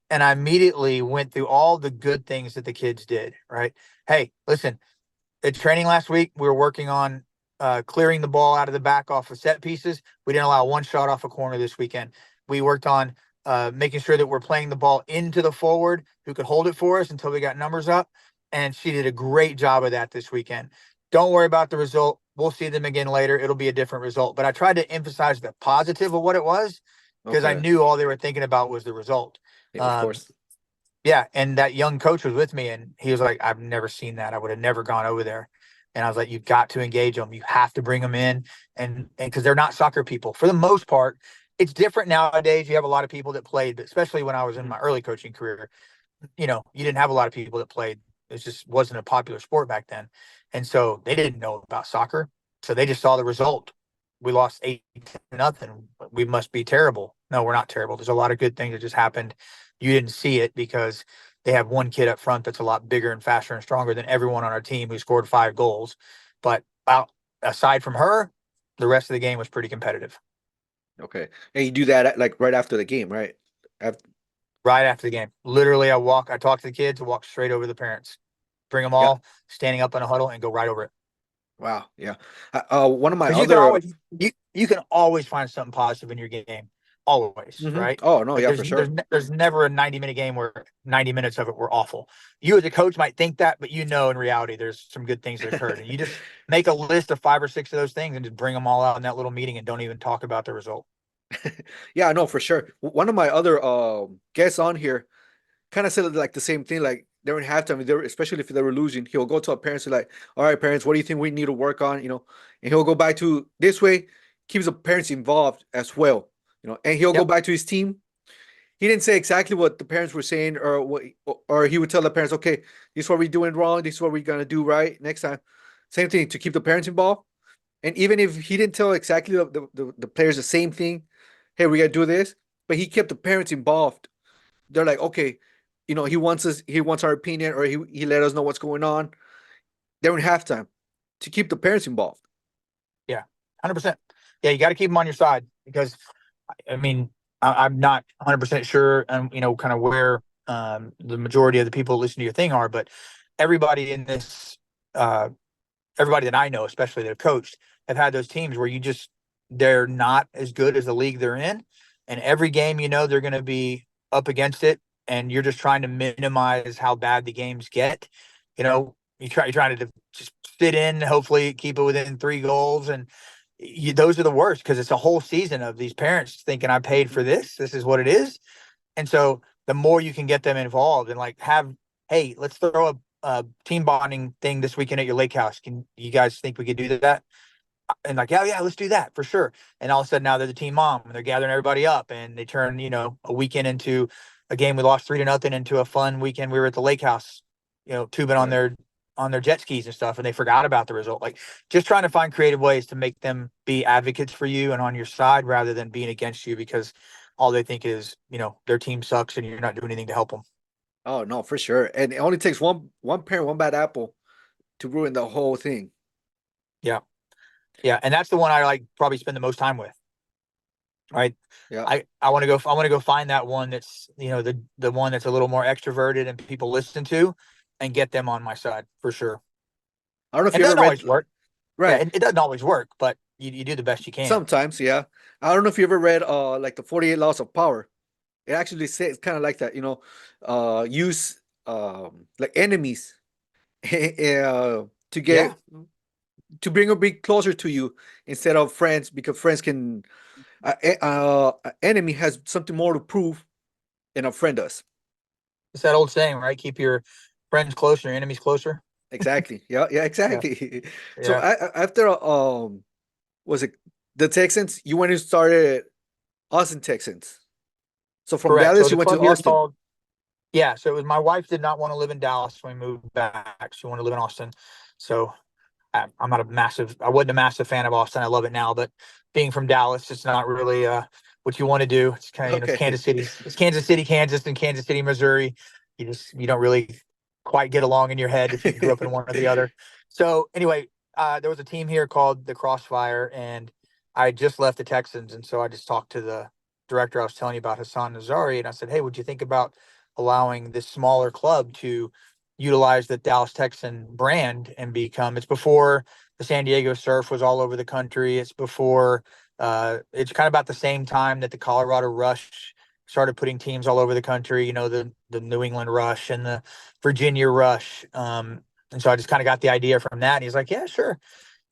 And I immediately went through all the good things that the kids did, right? Hey, listen, at training last week, we were working on clearing the ball out of the back off of set pieces. We didn't allow one shot off a corner this weekend. We worked on making sure that we're playing the ball into the forward who could hold it for us until we got numbers up. And she did a great job of that this weekend. Don't worry about the result. We'll see them again later. It'll be a different result. But I tried to emphasize the positive of what it was, because I Okay. knew all they were thinking about was the result. Yeah, of course. Yeah, and that young coach was with me, and he was like, I've never seen that. I would have never gone over there. And I was like, you've got to engage them. You have to bring them in. And because they're not soccer people for the most part. It's different nowadays. You have a lot of people that played, but especially when I was in my early coaching career, you didn't have a lot of people that played. It just wasn't a popular sport back then. And so they didn't know about soccer. So they just saw the result. We lost 8-0. We must be terrible. No, we're not terrible. There's a lot of good things that just happened. You didn't see it because they have one kid up front that's a lot bigger and faster and stronger than everyone on our team who scored 5 goals. But aside from her, the rest of the game was pretty competitive. Okay. And you do that like right after the game, right? Right after the game, literally, I talk to the kids, walk straight over to the parents, bring them all standing up in a huddle, and go right over it. Wow. Yeah. One of my Because other. you can always find something positive in your game, always, Mhm. right? Oh no, Like, yeah, for sure. there's never a 90-minute game where 90 minutes of it were awful. You as a coach might think that, but in reality, there's some good things that occurred, and you just make a list of 5 or 6 of those things and just bring them all out in that little meeting and don't even talk about the result. Yeah, no, for sure. One of my other guests on here kind of said like the same thing. Like during halftime, especially if they were losing, he'll go to our parents and like, "All right, parents, what do you think we need to work on?" And he'll go back to this way, keeps the parents involved as well. And he'll go Yep. back to his team. He didn't say exactly what the parents were saying, or he would tell the parents, "Okay, this is what we're doing wrong. This is what we're gonna do right next time." Same thing to keep the parents involved. And even if he didn't tell exactly the players the same thing, hey, we gotta do this, but he kept the parents involved. They're like, okay, he wants our opinion, or he let us know what's going on during halftime to keep the parents involved. Yeah, 100%. Yeah, you got to keep them on your side, because, I mean, I'm not 100% sure, kind of where the majority of the people that listen to your thing are, but everybody in this everybody that I know, especially that have coached, have had those teams where they're not as good as the league they're in. And every game, they're going to be up against it. And you're just trying to minimize how bad the games get. You're trying to just fit in, hopefully keep it within 3 goals. And those are the worst because it's a whole season of these parents thinking I paid for this. This is what it is. And so the more you can get them involved and like hey, let's throw a team bonding thing this weekend at your lake house. Can you guys think we could do that? And like, yeah, let's do that for sure. And all of a sudden now they're the team mom and they're gathering everybody up and they turn, a weekend into a game we lost 3-0 into a fun weekend. We were at the lake house, tubing on their jet skis and stuff, and they forgot about the result. Like just trying to find creative ways to make them be advocates for you and on your side rather than being against you because all they think is, their team sucks and you're not doing anything to help them. Oh no, for sure. And it only takes one parent, one bad apple to ruin the whole thing. Yeah. Yeah. And that's the one I like probably spend the most time with. Right. Yeah. I want to go find that one that's, the one that's a little more extroverted and people listen to and get them on my side for sure. I don't know if It you ever doesn't read, always work. right? Yeah, it doesn't always work, but you do the best you can. Sometimes, yeah. I don't know if you ever read like the 48 Laws of Power. It actually says kind of like that, use like enemies to get Yeah. to bring a bit closer to you instead of friends, because friends can an enemy has something more to prove than a friend does. It's that old saying, right? Keep your friends closer, your enemies closer. Exactly. Yeah, Yeah. exactly. So Yeah. after was it the Texans? You went and started Austin Texans. So from Correct. So Dallas, you the went to club here Austin. called, yeah. So it was my wife did not want to live in Dallas when we moved back. She wanted to live in Austin. So I wasn't a massive fan of Austin. I love it now, but being from Dallas, it's not really what you want to do. It's kind of, it's Okay. Kansas City, Kansas, and Kansas City, Missouri. You don't really quite get along in your head if you grew up in one or the other. So anyway, there was a team here called the Crossfire, and I just left the Texans, and so I just talked to the director I was telling you about, Hassan Nazari, and I said, hey, would you think about allowing this smaller club to utilize the Dallas Texan brand and become? It's before the San Diego Surf was all over the country. It's before it's kind of about the same time that the Colorado Rush started putting teams all over the country, the New England Rush and the Virginia Rush. And so I just kind of got the idea from that. And he's like, yeah, sure.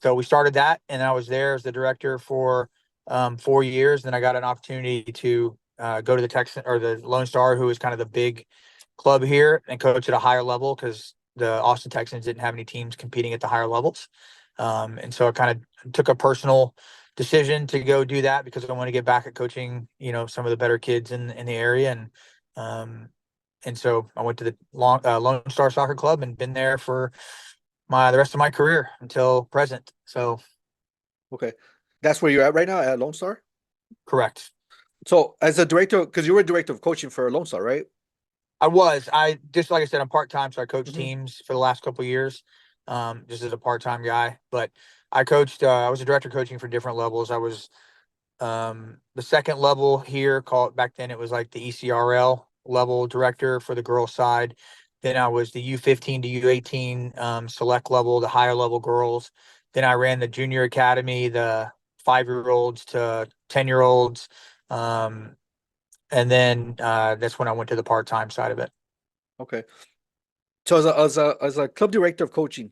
So we started that, and I was there as the director for 4 years. Then I got an opportunity to go to the Texan or the Lone Star, who is kind of the big club here, and coach at a higher level because the Austin Texans didn't have any teams competing at the higher levels. And so I kind of took a personal decision to go do that because I want to get back at coaching, some of the better kids in the area. And so I went to the Lonestar Soccer Club and been there for the rest of my career until present. So Okay. That's where you're at right now at Lone Star? correct. So as a director, because you were a director of coaching for Lone Star, right? I just, like I said, I'm part-time. So I coached Mhm. teams for the last couple of years, just as a part-time guy, but I coached, I was a director coaching for different levels. I was, the second level here called back then. It was like the ECRL level director for the girls side. Then I was the U15 to U18, select level, the higher level girls. Then I ran the junior academy, the 5-year-olds to 10-year-olds. And then that's when I went to the part-time side of it. Okay. So as a club director of coaching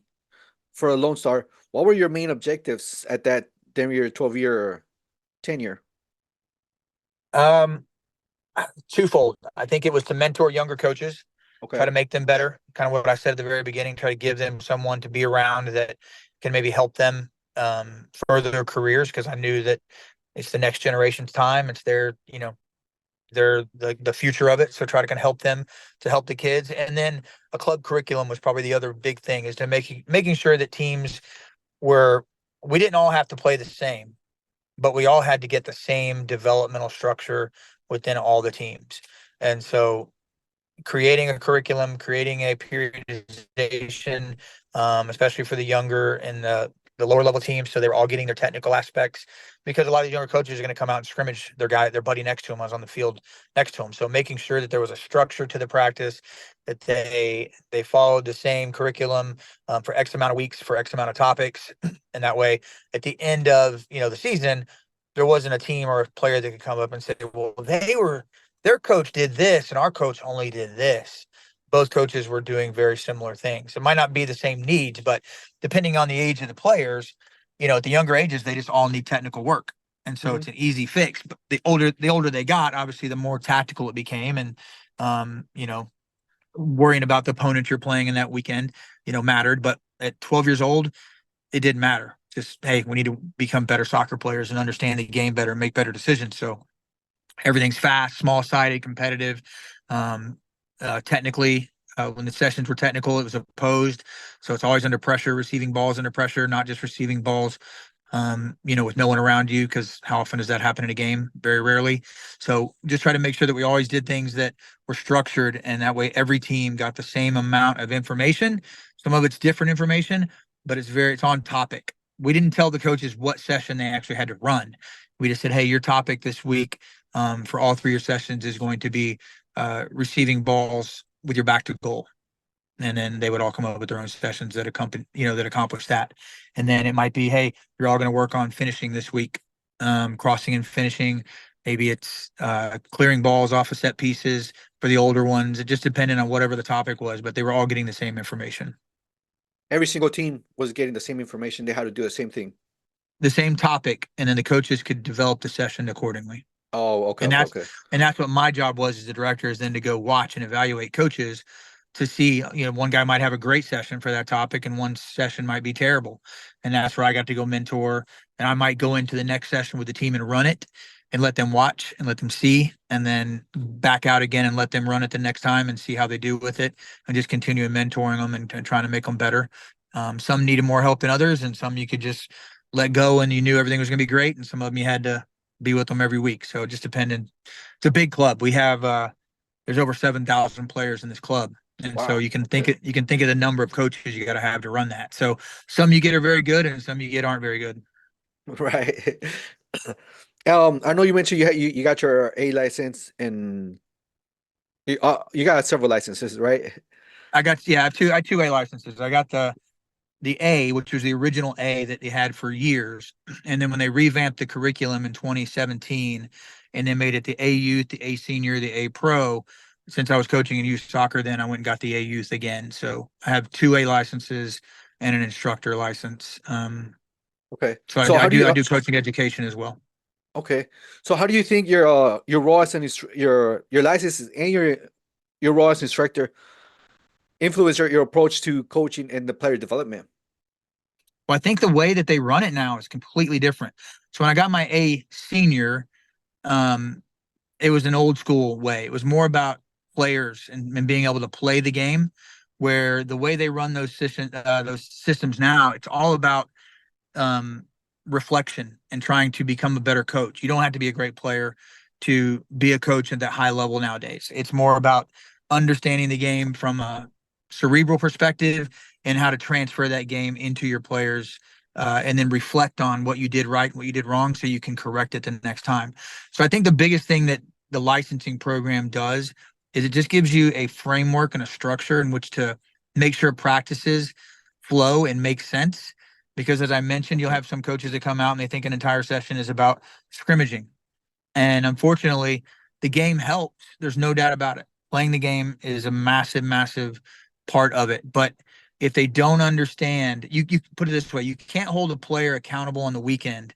for a Lone Star, what were your main objectives at that 10-year, 12-year tenure? Um, Twofold. I think it was to mentor younger coaches, try Okay. to make them better. Kind of what I said at the very beginning, try to give them someone to be around that can maybe help them further their careers, because I knew that it's the next generation's time. It's their, they're the future of it. So try to kind of help them to help the kids. And then a club curriculum was probably the other big thing, is to making sure that teams were, we didn't all have to play the same, but we all had to get the same developmental structure within all the teams. And so creating a curriculum, creating a periodization, especially for the younger and the the lower level teams, so they were all getting their technical aspects, because a lot of the younger coaches are going to come out and scrimmage their buddy next to him. I was on the field next to him, so making sure that there was a structure to the practice, that they followed the same curriculum for X amount of weeks for X amount of topics, and that way at the end of the season, there wasn't a team or a player that could come up and say, well, their coach did this and our coach only did this. Both coaches were doing very similar things. It might not be the same needs, but depending on the age of the players, at the younger ages, they just all need technical work. And so it's an easy fix. But the older they got, obviously, the more tactical it became. And, worrying about the opponent you're playing in that weekend, mattered. But at 12 years old, it didn't matter. Just, hey, we need to become better soccer players and understand the game better and make better decisions. So everything's fast, small-sided, competitive. Technically, when the sessions were technical, it was opposed. So it's always under pressure, receiving balls under pressure, not just receiving balls, with no one around you, because how often does that happen in a game? Very rarely. So just try to make sure that we always did things that were structured, and that way every team got the same amount of information. Some of it's different information, but it's on topic. We didn't tell the coaches what session they actually had to run. We just said, hey, your topic this week for all 3 of your sessions is going to be receiving balls with your back to goal. And then they would all come up with their own sessions that accomplish that. And then it might be, hey, you're all going to work on finishing this week, crossing and finishing. Maybe it's clearing balls off of set pieces for the older ones. It just depended on whatever the topic was, but they were all getting the same information. Every single team was getting the same information. They had to do the same thing. The same topic, and then the coaches could develop the session accordingly. Oh, okay. And that's what my job was as the director, is then to go watch and evaluate coaches to see, one guy might have a great session for that topic and one session might be terrible. And that's where I got to go mentor, and I might go into the next session with the team and run it and let them watch and let them see, and then back out again and let them run it the next time and see how they do with it, and just continue mentoring them and trying to make them better. Some needed more help than others, and some you could just let go and you knew everything was going to be great. And some of them you had to be with them every week. So it just depended. It's a big club. We have, there's over 7,000 players in this club. And Wow. So you can think of the number of coaches you got to have to run that. So some you get are very good, and some you get aren't very good. Right. I know you mentioned you got your A license, and you got several licenses, right? I have two A licenses. I got the A, which was the original A that they had for years. And then when they revamped the curriculum in 2017 and then made it the A youth, the A senior, the A pro, since I was coaching in youth soccer, then I went and got the A youth again. So I have 2 A licenses and an instructor license. Okay. So I do coaching education as well. Okay. So how do you think your role as your licenses and your role as instructor influence your approach to coaching and the player development? Well, I think the way that they run it now is completely different. So when I got my A senior, it was an old school way. It was more about players and being able to play the game, where the way they run those systems now, it's all about reflection and trying to become a better coach. You don't have to be a great player to be a coach at that high level nowadays. It's more about understanding the game from a cerebral perspective and how to transfer that game into your players, and then reflect on what you did right, what you did wrong, so you can correct it the next time. So I think the biggest thing that the licensing program does is it just gives you a framework and a structure in which to make sure practices flow and make sense. Because as I mentioned, you'll have some coaches that come out and they think an entire session is about scrimmaging. And unfortunately, the game helps. There's no doubt about it. Playing the game is a massive, massive part of it. But if they don't understand, you put it this way, you can't hold a player accountable on the weekend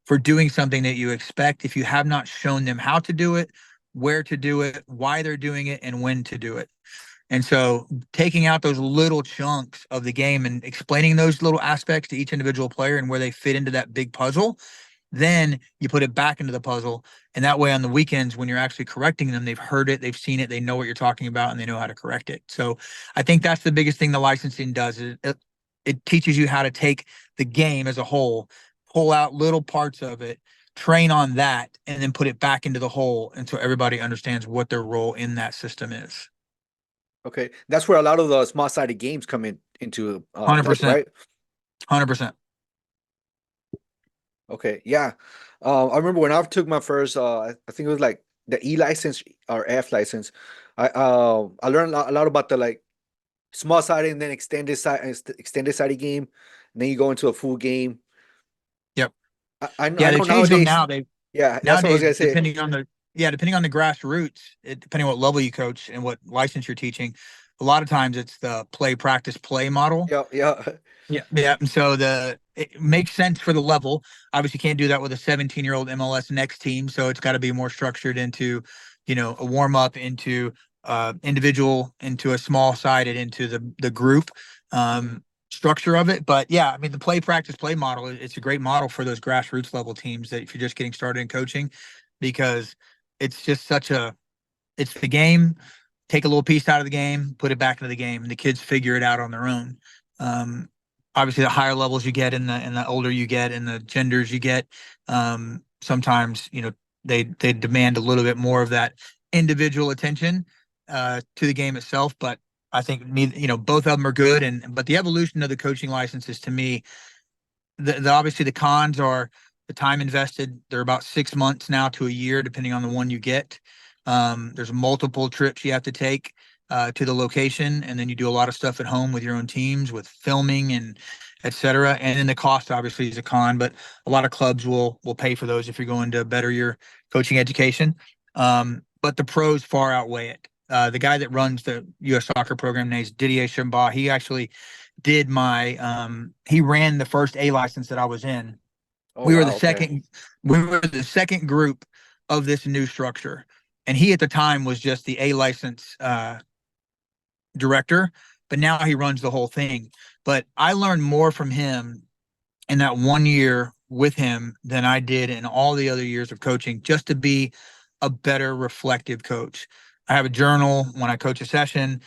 for doing something that you expect if you have not shown them how to do it, where to do it, why they're doing it, and when to do it. And so taking out those little chunks of the game and explaining those little aspects to each individual player and where they fit into that big puzzle, then you put it back into the puzzle. And that way on the weekends, when you're actually correcting them, they've heard it, they've seen it, they know what you're talking about, and they know how to correct it. So I think that's the biggest thing the licensing does. It teaches you how to take the game as a whole, pull out little parts of it, train on that, and then put it back into the whole until everybody understands what their role in that system is. Okay. That's where a lot of the small-sided games come into 100%. right? 100%. Okay, yeah. I remember when I took my first, I think it was like the E license or F license. I learned a lot about the like small sided and then extended sided game. And then you go into a full game. Yep. I Yeah, they've know changed them nowadays. now. They Yeah, that's what I was nowadays, gonna say. depending on the grassroots, depending on what level you coach and what license you're teaching, a lot of times it's the play, practice, play model. Yeah, yeah. Yeah, yeah. And so it makes sense for the level. Obviously, you can't do that with a 17-year-old MLS next team. So it's got to be more structured into, a warm up, into individual, into a small sided, into the group structure of it. But yeah, I mean, the play, practice, play model, it's a great model for those grassroots level teams that if you're just getting started in coaching, because it's just it's the game. Take a little piece out of the game, put it back into the game, and the kids figure it out on their own. Um, Obviously, the higher levels you get, and the older you get, and the genders you get, sometimes they demand a little bit more of that individual attention to the game itself. But I think both of them are good, but the evolution of the coaching licenses to me, obviously the cons are the time invested. They're about 6 months now to a year, depending on the one you get. There's multiple trips you have to take to the location, and then you do a lot of stuff at home with your own teams, with filming and etc. And then the cost obviously is a con, but a lot of clubs will pay for those if you're going to better your coaching education. But the pros far outweigh it. The guy that runs the U.S. soccer program named Didier Chimba. He actually did he ran the first A license that I was in. Oh We were the wow, okay. second we were the second group of this new structure. And he at the time was just the A license director, but now he runs the whole thing. But I learned more from him in that 1 year with him than I did in all the other years of coaching, just to be a better reflective coach. I have a journal when I coach a session.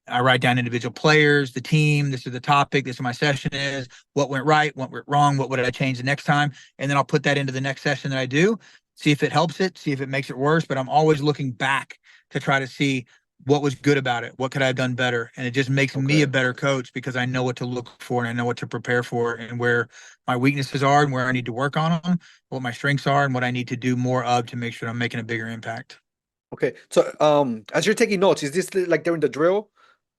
I write down individual players, the team. This is the topic. This is my session is what went right, what went wrong, what would I change the next time, and then I'll put that into the next session that I do. See if it helps it, see if it makes it worse. But I'm always looking back to try to see what was good about it, what could I have done better, and it just makes me a Okay. better coach because I know what to look for and I know what to prepare for and where my weaknesses are and where I need to work on them, what my strengths are, and what I need to do more of to make sure I'm making a bigger impact. Okay. So as you're taking notes, is this like during the drill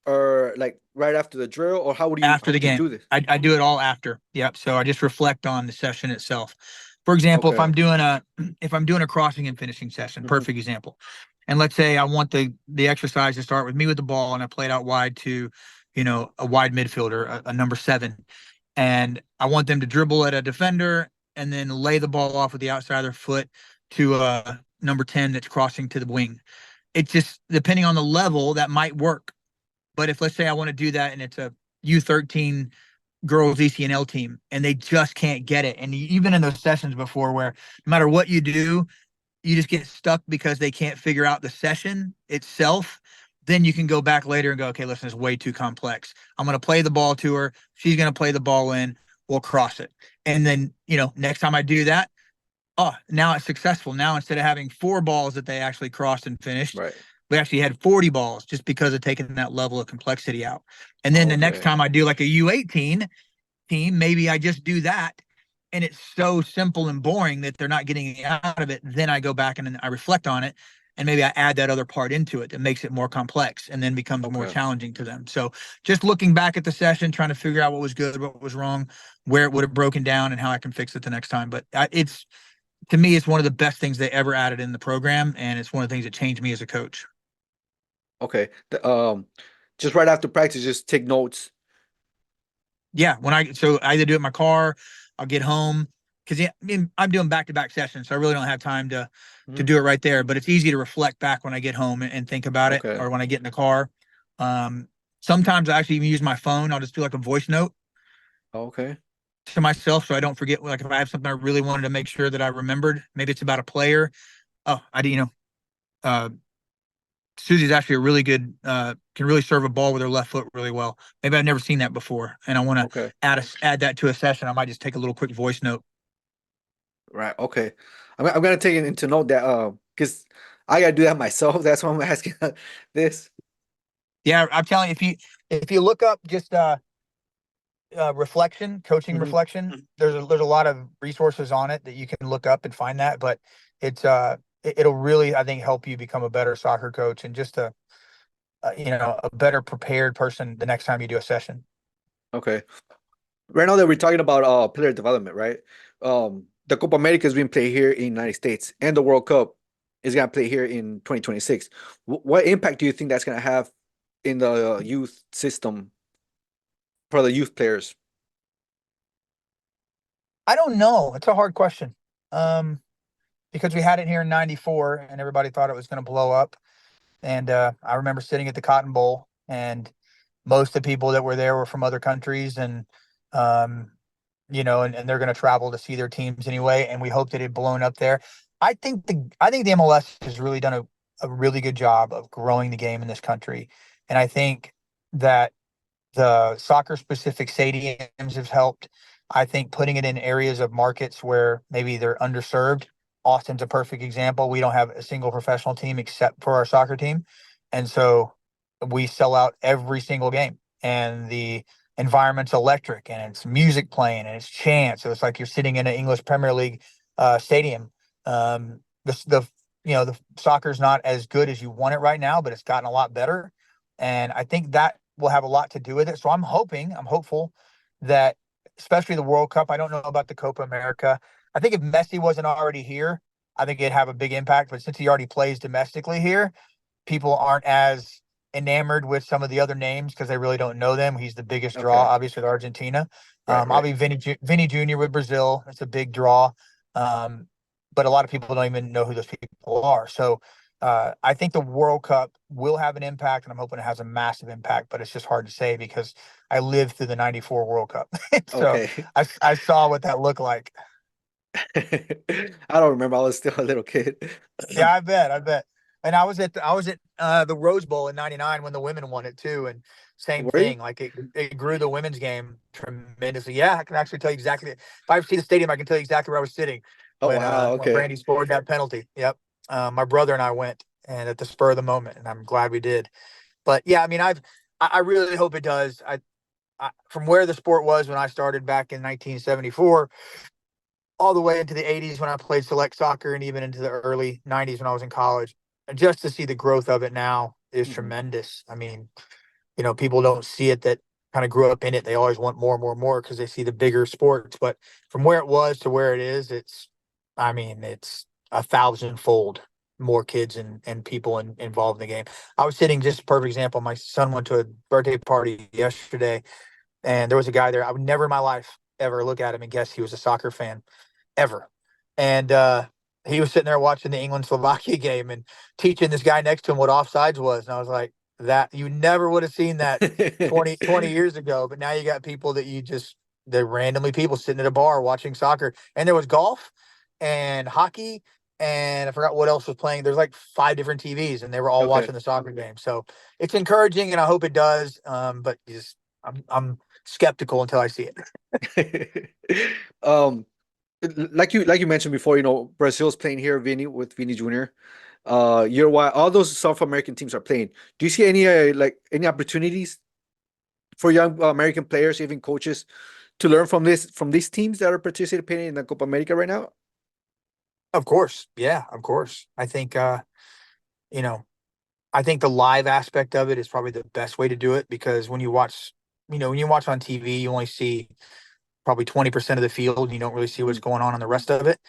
or like right after the drill, or After how the would you game, do this? I do it all after. Yep. So I just reflect on the session itself. For example, if Okay. I'm doing a crossing and finishing session, Hmm. perfect example. And let's say I want the exercise to start with me with the ball, and I played out wide to, a wide midfielder, a number 7, and I want them to dribble at a defender and then lay the ball off with the outside of their foot to a number 10 that's crossing to the wing. It just depending on the level that might work. But if let's say I want to do that and it's a U13 girls ECNL team and they just can't get it, and you've been in those sessions before where no matter what you do, you just get stuck because they can't figure out the session itself. Then you can go back later and go, okay, listen, it's way too complex. I'm going to play the ball to her. She's going to play the ball in. We'll cross it. And then, next time I do that, oh, now it's successful. Now instead of having 4 balls that they actually crossed and finished, Right. we actually had 40 balls just because of taking that level of complexity out. And then the next Okay. time I do like a U18 team, maybe I just do that. And it's so simple and boring that they're not getting out of it. Then I go back and then I reflect on it. And maybe I add that other part into it that makes it more complex and then becomes more Okay. challenging to them. So just looking back at the session, trying to figure out what was good, what was wrong, where it would have broken down, and how I can fix it the next time. But it's to me, it's one of the best things they ever added in the program, and it's one of the things that changed me as a coach. Okay. Just right after practice, just take notes. Yeah, so I either do it in my car, I'll get home because yeah, I mean I'm doing back-to-back sessions, so I really don't have time to Mhm. do it right there. But it's easy to reflect back when I get home and think about it, Okay. or when I get in the car. Um, Sometimes I actually even use my phone. I'll just do like a voice note Okay. to myself so I don't forget. Like if I have something I really wanted to make sure that I remembered, maybe it's about a player. Oh, uh, Susie's actually a really good can really serve a ball with her left foot really well. Maybe I've never seen that before, and I want to Okay. add that to a session. I might just take a little quick voice note. Right. Okay. I'm gonna take it into note that because I gotta do that myself. That's why I'm asking this. Yeah, I'm telling you, if you look up just coaching Mhm. reflection. There's a lot of resources on it that you can look up and find that, but it's it'll really, I think, help you become a better soccer coach and just a better prepared person the next time you do a session. Okay. Right now that we're talking about player development, right? The Copa America is being played here in the United States, and the World Cup is gonna play here in 2026. What impact do you think that's gonna have in the youth system for the youth players? I don't know. It's a hard question. Um, because we had it here in '94 and everybody thought it was going to blow up. And I remember sitting at the Cotton Bowl, and most of the people that were there were from other countries, and um, and they're going to travel to see their teams anyway. And we hoped it had blown up there. I think the MLS has really done a really good job of growing the game in this country, and I think that the soccer specific stadiums have helped. I think putting it in areas of markets where maybe they're underserved. Austin's a perfect example. We don't have a single professional team except for our soccer team. And so we sell out every single game. And the environment's electric, and it's music playing, and it's chants. So it's like you're sitting in an English Premier League stadium. The soccer's not as good as you want it right now, but it's gotten a lot better. And I think that will have a lot to do with it. So I'm hopeful that, especially the World Cup. I don't know about the Copa America. I think if Messi wasn't already here, I think it'd have a big impact. But since he already plays domestically here, people aren't as enamored with some of the other names because they really don't know them. He's the biggest draw, Okay. obviously, with Argentina. Right, I'll right. be Vinny Jr. with Brazil. It's a big draw. Um, but a lot of people don't even know who those people are. So I think the World Cup will have an impact, and I'm hoping it has a massive impact, but it's just hard to say because I lived through the '94 World Cup. So Okay. I saw what that looked like. I don't remember. I was still a little kid. Yeah, I bet. And I was at the Rose Bowl in '99 when the women won it too, and same Were you? thing. Like it grew the women's game tremendously. Yeah, I can actually tell you exactly. If I see the stadium, I can tell you exactly where I was sitting Oh wow. when Okay. Brandy scored that penalty. Yep. My brother and I went, and at the spur of the moment, and I'm glad we did. But yeah, I mean, I really hope it does. From where the sport was when I started back in 1974 all the way into the '80s when I played select soccer, and even into the early '90s when I was in college. And just to see the growth of it now is Mhm. tremendous. I mean, people don't see it that kind of grew up in it. They always want more and more and more because they see the bigger sports. But from where it was to where it is, I mean, it's 1,000-fold more kids and people involved in the game. I was sitting, just a perfect example. My son went to a birthday party yesterday, and there was a guy there. I would never in my life ever look at him and guess he was a soccer fan ever. And he was sitting there watching the England Slovakia game and teaching this guy next to him what offsides was. And I was like, that you never would have seen that 20 years ago. But now you got people that they're randomly people sitting at a bar watching soccer. And there was golf and hockey. And I forgot what else was playing. There's like 5 different TVs, and they were all Okay. watching the soccer game. So it's encouraging, and I hope it does. But I'm skeptical until I see it. um, like you mentioned before, Brazil's playing here, with Vinny Jr. You're why all those South American teams are playing. Do you see any opportunities for young American players, even coaches, to learn from these teams that are participating in the Copa America right now? Of course. Yeah, of course. You know, I think the live aspect of it is probably the best way to do it because when you watch on TV, you only see probably 20% of the field. You don't really see what's Mhm. going on the rest of it.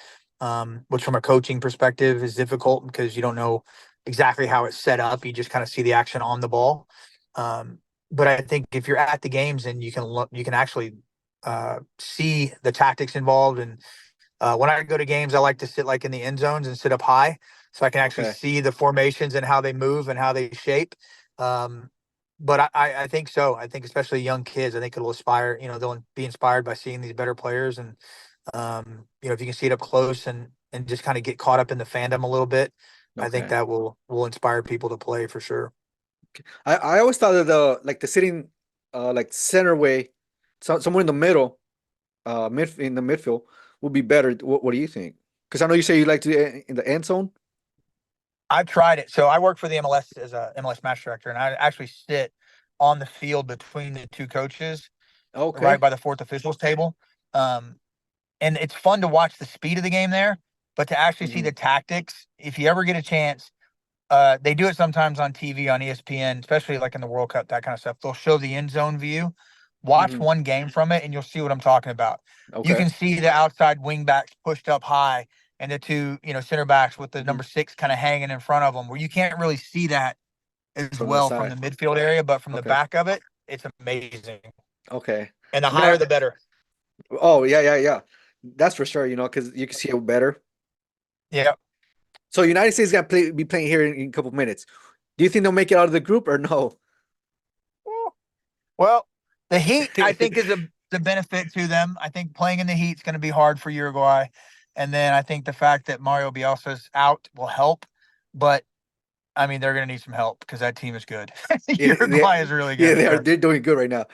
Which from a coaching perspective is difficult because you don't know exactly how it's set up. You just kind of see the action on the ball. Um, but I think if you're at the games and you can actually see the tactics involved. And when I go to games, I like to sit like in the end zones and sit up high so I can actually Okay. see the formations and how they move and how they shape. Um, but I think so. I think especially young kids, I think it'll they'll be inspired by seeing these better players. And, if you can see it up close and just kind of get caught up in the fandom a little bit, I think Okay. that will inspire people to play for sure. I always thought that the sitting like center way, somewhere in the middle, in the midfield would be better. What do you think? Because I know you say you like to in the end zone. I've tried it. So I work for the MLS as a MLS match director, and I actually sit on the field between the two coaches. Okay. right by the fourth officials table. And it's fun to watch the speed of the game there, but to actually see the tactics, if you ever get a chance, they do it sometimes on TV on ESPN, especially like in the World Cup, that kind of stuff. They'll show the end zone view. Watch one game from it, and you'll see what I'm talking about. You Okay. can see the outside wing backs pushed up high, and the two, center backs with the number 6 kind of hanging in front of them, where you can't really see that as From the well from side. the midfield area, but from the Okay. back of it, it's amazing. Okay. And the higher, the better. Oh, yeah. That's for sure, because you can see it better. Yeah. So United States gonna be playing here in a couple minutes. Do you think they'll make it out of the group or no? Well, the heat, I think, is the benefit to them. I think playing in the heat is going to be hard for Uruguay. And then I think the fact that Mario Bielsa's out will help. But, I mean, they're going to need some help because that team is good. Uruguay is really good. Yeah, they're doing good right now.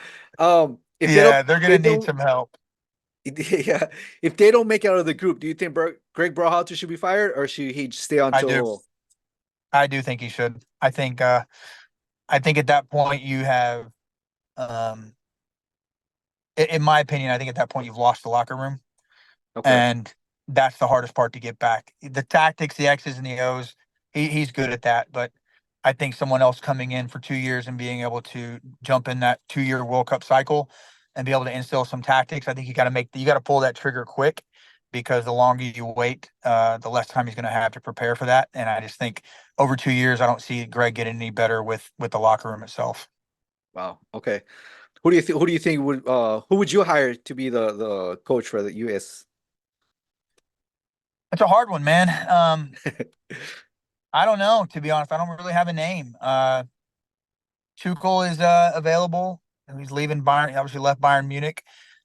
They're going to need some help. Yeah, if they don't make it out of the group, do you think Greg Berhalter should be fired, or should he stay on? I do think he should. I think at that point you have, in my opinion, I think at that point you've lost the locker room, and that's the hardest part to get back. The tactics, the X's and the O's, he's good at that, but I think someone else coming in for 2 years and being able to jump in that 2-year World Cup cycle and be able to instill some tactics, I think you got to pull that trigger quick, because the longer you wait, the less time he's going to have to prepare for that. And I just think over 2 years, I don't see Greg getting any better with the locker room itself. Wow. Okay. Who do you think who would you hire to be the coach for the US? It's a hard one, man. I don't know, to be honest. I don't really have a name. Tuchel is available. He's leaving Bayern. He obviously left Bayern Munich.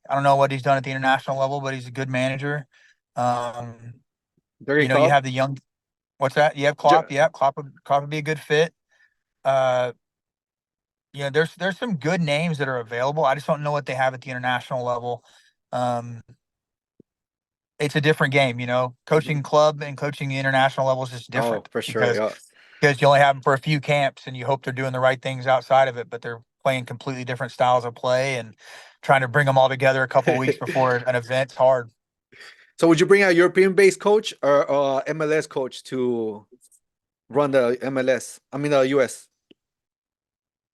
I don't know what he's done at the international level, but he's a good manager. You have the young. What's that? You have Klopp. Yeah, Klopp would be a good fit. There's some good names that are available. I just don't know what they have at the international level. It's a different game, Coaching club and coaching the international level is just different. Oh, for sure. Because you only have them for a few camps, and you hope they're doing the right things outside of it, but they're playing completely different styles of play, and trying to bring them all together a couple of weeks before an event's hard. So would you bring a European-based coach or MLS coach to run the MLS? I mean, the US.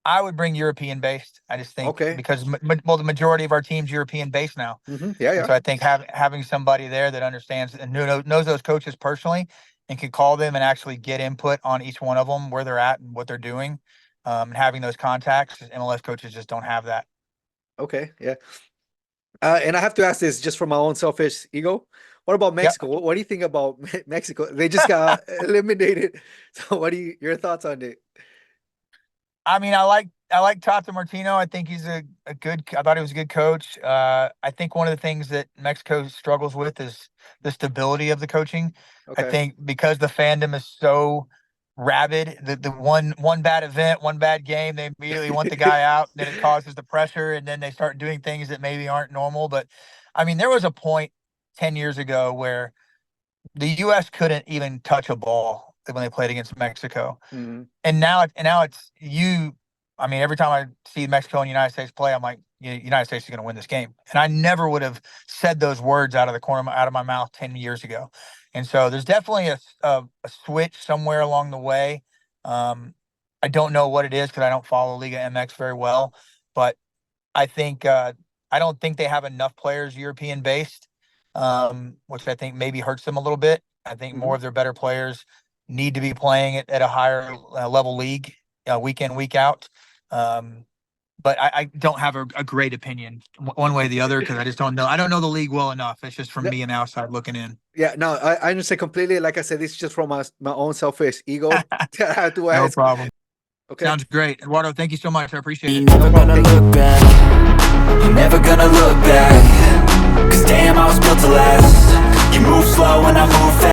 I would bring European-based. I just think because the majority of our team's European-based now. Yeah. So I think having somebody there that understands and knows those coaches personally and can call them and actually get input on each one of them, where they're at and what they're doing, and having those contacts, MLS coaches just don't have that. Okay, yeah. And I have to ask this just for my own selfish ego. What about Mexico? What do you think about Mexico? They just got eliminated. So your thoughts on it? I mean, I like Tata Martino. I think he's I thought he was a good coach. I think one of the things that Mexico struggles with is the stability of the coaching. I think because the fandom is so rabid, the one bad event, one bad game, they immediately want the guy out, and then it causes the pressure, and then they start doing things that maybe aren't normal. But I mean, there was a point 10 years ago where the US couldn't even touch a ball when they played against Mexico. And now it's you. I mean, every time I see Mexico and the United States play, I'm like, United States is going to win this game. And I never would have said those words out of my mouth 10 years ago. And so there's definitely a switch somewhere along the way. I don't know what it is because I don't follow Liga MX very well, but I think I don't think they have enough players European based, which I think maybe hurts them a little bit. I think more of their better players need to be playing at a higher level league week in, week out. But I don't have a great opinion one way or the other because I just don't know. I don't know the league well enough. It's just from me and the outside looking in. Yeah, no, I understand completely. Like I said, this is just from my own selfish ego. No problem. Okay. Sounds great. Eduardo, thank you so much. I appreciate it. Never gonna look back. I'm never gonna look back. Cause damn, I was built to last. You move slow and I move fast.